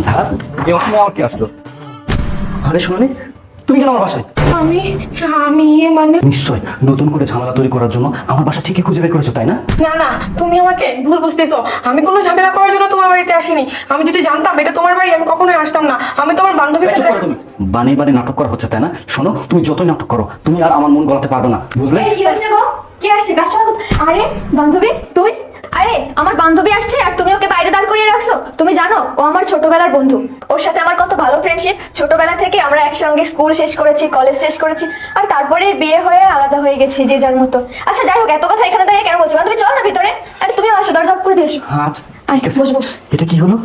ধার এই অসময় আমার কি আসলো? আরে সোনালি, তুমি কেন আমার বাসায়? আমি আমি মানে নিশ্চয় নতুন করে ঝামেলা তৈরি করার জন্য আমার বাসা ঠিকই খুঁজে বের করেছো, তাই না? না না, তুমি আমাকে ভুল বুঝতেছো। আমি কোনো ঝামেলা করার জন্য তোমার বাড়িতে আসিনি। আমি যদি জানতাম এটা তোমার বাড়ি, আমি কখনোই আসতাম না। আমি তোমার বান্ধবী। চুপ করো তুমি। বানিয়ে বানিয়ে নাটক করা হচ্ছে, তাই না? শোনো, তুমি যতই নাটক করো তুমি আর আমার মন গলাতে পারবে না, বুঝলে? এই কি হয়েছে গো? কে আসছে? কার সঙ্গে? আরে বান্ধবী তুই? আরে আমার বান্ধবী আসছে আর তুমি ওকে বাইরে দাঁড় করিয়ে রাখছো। তুমি জানো ও আমার ছোটবেলার বন্ধু। ওর সাথে আমার কত ভালো ফ্রেন্ডশিপ। ছোটবেলা থেকে আমরা একসঙ্গে স্কুল শেষ করেছি, কলেজ শেষ করেছি, আর তারপরে বিয়ে হয়ে আলাদা হয়ে গেছি যে যার মতো। আচ্ছা যাই হোক, এত কথা এখানে দাঁড়িয়ে কেন বলছো না? তুমি চল না ভিতরে। আরে তুমি আসো, দরজা করে দিয়ে এসো। আচ্ছা ঠিক আছে। বস বস। এটা কি হলো?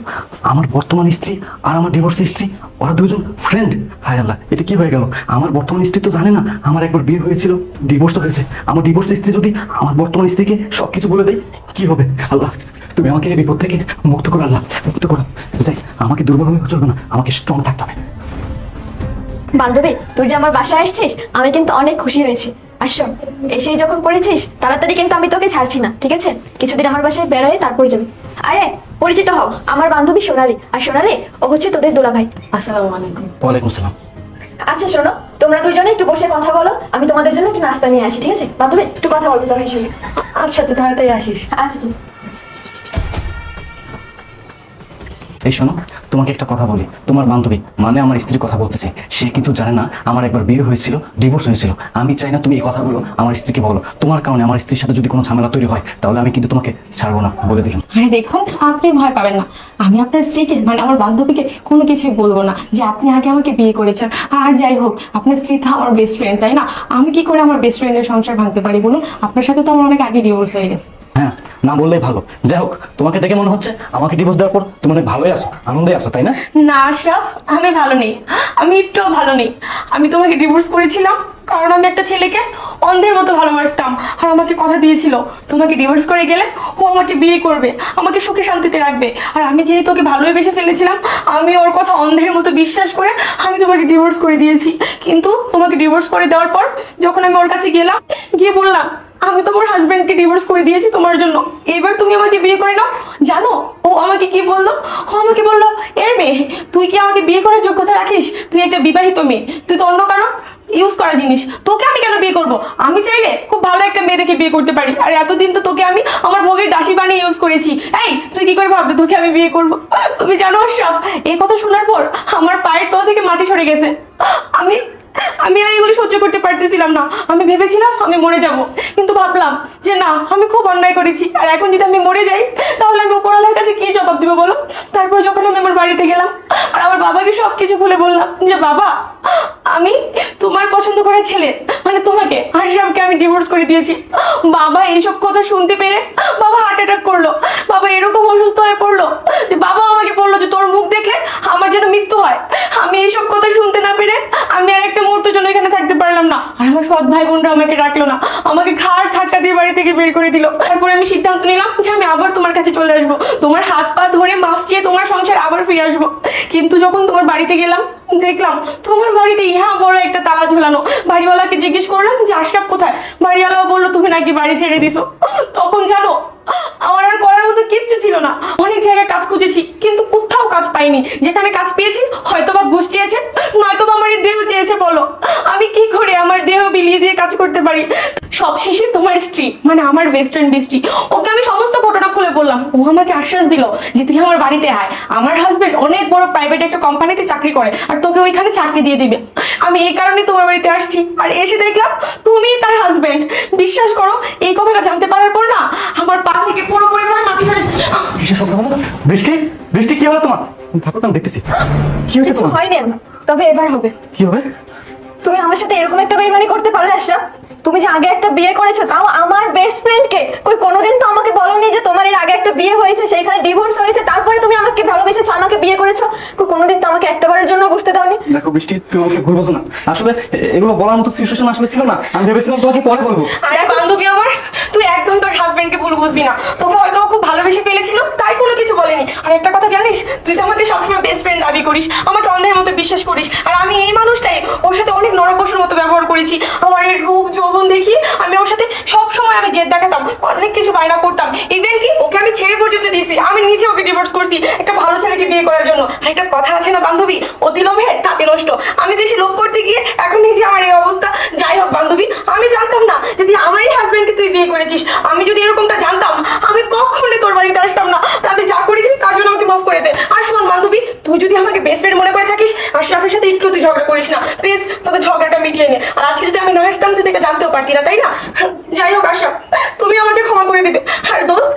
আমার বর্তমান স্ত্রী আর আমার ডিভোর্স স্ত্রী, ওরা দুজন ফ্রেন্ড। হায় আল্লাহ, এটা কি হয়ে গেল? আমার বর্তমান স্ত্রী তো জানে না আমার একবার বিয়ে হয়েছিল, ডিভোর্স হয়েছে। আমার ডিভোর্স স্ত্রী যদি আমার বর্তমান স্ত্রীকে সবকিছু বলে দেয়, কি হবে? আল্লাহ, তুমি আমাকে এই বিপদ থেকে মুক্ত করো, আল্লাহ মুক্ত করো। যাই, আমাকে দুর্বল হলে চলবে না, আমাকে স্ট্রং থাকতে হবে। বান্ধবী তুই যে আমার বাসায় আসছিস, আমি কিন্তু অনেক খুশি হয়েছি। আসো, এসেই যখন পড়েছিস তাড়াতাড়ি কিন্তু আমি তোকে ছাড়ছি না, ঠিক আছে? কিছুদিন আমার বাসায় বেরোয় তারপরে যাবি। আরে পরিচিত হও, আমার বান্ধবী সোনালি। আর সোনালি ও হচ্ছে তোদের দুলাভাই। আসসালামু আলাইকুম। ওয়ালাইকুম আসসালাম। আচ্ছা শোনো, তোমরা দুজনে একটু বসে কথা বলো, আমি তোমাদের জন্য একটু নাস্তা নিয়ে আসি, ঠিক আছে? বান্ধবী একটু কথা বলবো তোমার সঙ্গে। আচ্ছা, তুই তাড়াতাড়ি আসিস। আচ্ছা ঠিক আছে। এই শোনো, তোমাকে একটা কথা বলি। তোমার বান্ধবী মানে আমার স্ত্রীর কথা বলতেছি, সে কিন্তু জানে না আমার একবার বিয়ে হয়েছিল, ডিভোর্স হয়েছিল। আমি চাই না তুমি এই কথাগুলো আমার স্ত্রীকে বলো। তোমার কারণে আমার স্ত্রীর সাথে যদি কোনো ঝামেলা তৈরি হয়, তাহলে আমি কিন্তু তোমাকে ছাড়বো না, বলে দিলাম। আরে দেখুন, আপনি ভয় পাবেন না। আমি আপনার স্ত্রীকে মানে আমার বান্ধবীকে কোনো কিছুই বলবো না যে আপনি আগে আমাকে বিয়ে করেছেন। আর যাই হোক, আপনার স্ত্রী তো আমার বেস্ট ফ্রেন্ড, তাই না? আমি কি করে আমার বেস্ট ফ্রেন্ডের সংসার ভাঙতে পারি বলুন? আপনার সাথে তো আমার অনেক আগে ডিভোর্স হয়ে গেছে। হ্যাঁ, না বললেই ভালো। যাই হোক, তোমাকে দেখে মনে হচ্ছে আমাকে ডিভোর্স দেওয়ার পর তুমি অনেক ভালোই আছো, আনন্দে আছো, তাই না? না আশরাফ, আমি ভালো নেই। আমি একটুও ভালো নেই। আমি তোমাকে ডিভোর্স করেছিলাম কারণ আমি একটা ছেলেকে অন্ধের মতো ভালোবাসতাম। আর আমাকে কথা দিয়েছিল তোমাকে ডিভোর্স করে গেলে ও আমাকে বিয়ে করবে, আমাকে সুখে শান্তিতে রাখবে। আর আমি যেহেতু ওকে ভালোই বেসে ফেলেছিলাম, আমি ওর কথা অন্ধের মতো বিশ্বাস করে আমি তোমাকে ডিভোর্স করে দিয়েছি। কিন্তু তোমাকে ডিভোর্স করে দেওয়ার পর যখন আমি ওর কাছে গেলাম, গিয়ে বললাম আমি তোমার হাজবেন্ডকে ডিভোর্স করে দিয়েছি তোমার জন্য, এবার তুমি আমাকে বিয়ে করে নাও। জানো ও আমাকে কি বললো? ও আমাকে বললো, এর মেয়ে তুই কি আমাকে বিয়ে করার যোগ্যতা রাখিস? তুই একটা বিবাহিত মেয়ে, তুই তো অন্য কারো ইউজ করা জিনিস। তোকে আমি কেন বিয়ে করবো? আমি চাইলে খুব ভালো একটা মেয়ে দেখে বিয়ে করতে পারি। আর এতদিন তো তোকে আমি আমার ভোগের দাসী বানিয়ে ইউজ করেছি। এই তুই কি করে ভাববে তোকে আমি বিয়ে করবো? তুমি জানো সব এই কথা শোনার পর আমার পায়ের তলা থেকে মাটি সরে গেছে। আমি আমি আর এগুলি সহ্য করতে পারতেছিলাম না। আমি ভেবেছিলাম আমি মরে যাব, কিন্তু ভাবলাম যে না, আমি খুব অন্যায় করেছি। আর এখন যদি আমি মরে যাই তাহলে আমি উপরওয়ালার কাছে কি জবাব দিব বলো? তারপর যখন আমি আমার বাড়িতে গেলাম আর আমার বাবাকে সবকিছু খুলে বললাম যে বাবা, আমি তোমার পছন্দ করার ছেলে মানে তোমাকে আশরাফকে আমি ডিভোর্স করে দিয়েছি। বাবা এইসব কথা শুনতে পেরে বাবা হার্ট অ্যাটাক করলো। বাবা এরকম অসুস্থ হয়ে পড়লো যে বাবা আমাকে বললো যে তোর মুখ দেখলে আমার যেন মৃত্যু হয়। আমি এইসব কথা শুনতে না পেরে আমি আর একটা মুহূর্তের জন্য এখানে থাকতে পারলাম না। আর আমার সৎ ভাই বোনরা আমাকে রাখলো না, আমাকে ঘাড় ধাক্কা দিয়ে বাড়ি থেকে বের করে দিল। তারপরে আমি সিদ্ধান্ত নিলাম যে আমি আবার তোমার কাছে চলে আসবো, তোমার হাত পা ধরে মাফ চেয়ে তোমার সংসার আবার ফিরে আসবো। কিন্তু যখন তোমার বাড়িতে গেলাম দেখলাম তোমার বাড়িতে ইহা বড় একটা তালা ঝোলানো। বাড়িওয়ালাকে জিজ্ঞেস করলাম যে আশরাফ কোথায়? বাড়িওয়ালা বললো তুমি নাকি বাড়ি ছেড়ে দিছো। তখন জানো আমার আর করার মতো কিচ্ছু ছিল না। অনেক জায়গায় কাজ খুঁজেছি কিন্তু কোথাও কাজ পাইনি। যেখানে কাজ পেয়েছি হয়তো বা ঘুষ চেয়েছে, নয়তো বা আমার দেহ চেয়েছে। বলো আমি কি করে আমার দেহ বিলিয়ে দিয়ে কাজ করতে পারি? সবশেষে তোমার স্ত্রী মানে আমার বেস্ট ফ্রেন্ড বৃষ্টি, ওকে আমি সমস্ত ঘটনা খুলে বললাম। ও আমাকে আশ্বাস দিল যে তুই আমার বাড়িতে আয়, আমার হাজবেন্ড অনেক বড় প্রাইভেট একটা কোম্পানিতে চাকরি করে আর তোকে ওইখানে চাকরি দিয়ে দিবে। আমি এই কারণে তোমার বাড়িতে আসছি। আর এসে দেখলাম তুমি তার হাজবেন্ড। বিশ্বাস করো এই কথাটা জানতে পারার পর না আমার পা থেকে পুরোপুরি ভাবে মাটি সরে। কিসের শব্দ হলো? বৃষ্টি, বৃষ্টি কি হলো তোমার? তুমি থাকো তো, আমি দেখতেছি। কি হয়েছে কিছু তোমার? হয়নি আমার, তবে এবার হবে। কি হবে? তুমি আমার সাথে এরকম একটা বেইমানি করতে পারলে আশরাফ? তুমি যে আগে একটা বিয়ে করেছো, তাও আমার বেস্ট ফ্রেন্ডকে। কই কোনোদিন তো আমাকে বলোনি যে তোমার এর আগে একটা বিয়ে হয়েছে, সেইখানে ডিভোর্স হয়েছে, তারপরে তুমি আমাকে ভালোবেসেছো, আমাকে বিয়ে করেছো। কই কোনোদিন তো আমাকে একটাবারের জন্য বুঝতে দাওনি। দেখো বৃষ্টি, তুমি আমাকে ভুল বোঝো না। আসলে এগুলো বলার মতো সিচুয়েশন আসলে ছিল না। আমি ভেবেছিলাম তোমাকে পরে বলবো। আরে বান্ধবী আমার, তুই একদম তোর হাজবেন্ডকে ভুল বুঝবি না। তোকে হয়তো ও খুব ভালোবেসে ফেলেছিল তাই কোনো কিছু বলেনি। আর একটা কথা জানিস, তুই তো আমাকে সবসময় বেস্ট ফ্রেন্ড দাবি করিস, আমাকে অন্ধের মতো বিশ্বাস করিস। আর আমি এই মানুষটাই ওর সাথে অনেক নরপশুর মতো ব্যবহার করেছি। আমার এই রূপ যৌবন দেখি আমি ওর সাথে সবসময় আমি জেদ দেখাতাম, অনেক কিছু বায়না করতাম। ইভেন কি ওকে আমি ছেড়ে পর্যন্ত দিয়েছি। আমি নিজে ওকে ডিভোর্স করছি একটা ভালো ছেলেকে বিয়ে করার জন্য। আর আর একটা কথা আছে না বান্ধবী, অতি লোভে তাতে নষ্ট। আমি বেশি লোভ করতে গিয়ে এখন এই যে আমার এই অবস্থা। যাই হোক বান্ধবী, আমি জানতাম না যদি আমারই হাজবেন্ডকে তুই বিয়ে করেছিস। আমি যদি এরকমটা জানতাম আমি কখনোই তোর বাড়িতে আসতাম না। আমি যা করেছি তার জন্য আমাকে মাফ করে দে। আর শোন বান্ধবী, তুই যদি আমাকে বেস্ট ফ্রেন্ড মনে করে থাকিস, আশরাফের সাথে একটু তুই ঝগড়া করিস না প্লিজ। তোকে ঝগড়াটা মিটিয়ে নে। আর আজকে যদি আমি না আসতাম তুই থেকে জানতেও পারতি না, তাই না? যাই হোক আশরাফ, তুমি আমাকে ক্ষমা করে দিবে। আর দোস্ত,